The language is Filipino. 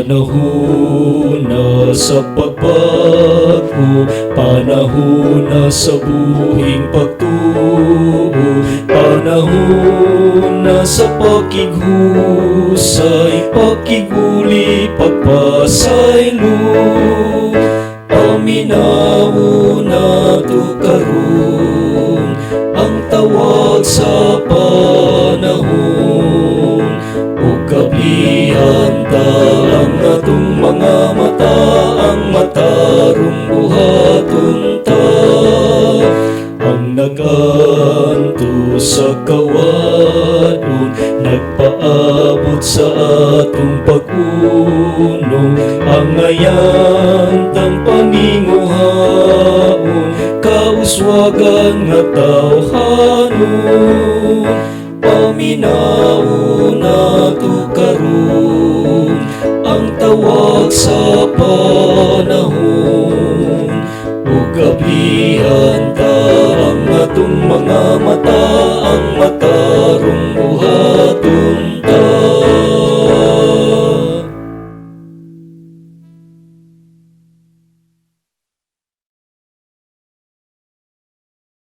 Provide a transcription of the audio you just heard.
Panahon na sa pagbago, panahon na sa buhing pagtuo, panahon na sa pakighusay, pakiguli, pagpasaylo. Paminaw na to karon ang tawag sa panahon, o kablihan ta ang atong mga mata, ang matarong buhaton ta. Ang naganto sa kawadon, nagpaabot sa atong pag-unong, ang ayantang paninguhaon, kauswagan nga tawhanon. Paminaw na to karon ang tawag sa panahon, o kablihan ta ang atong mga mata, ang matarong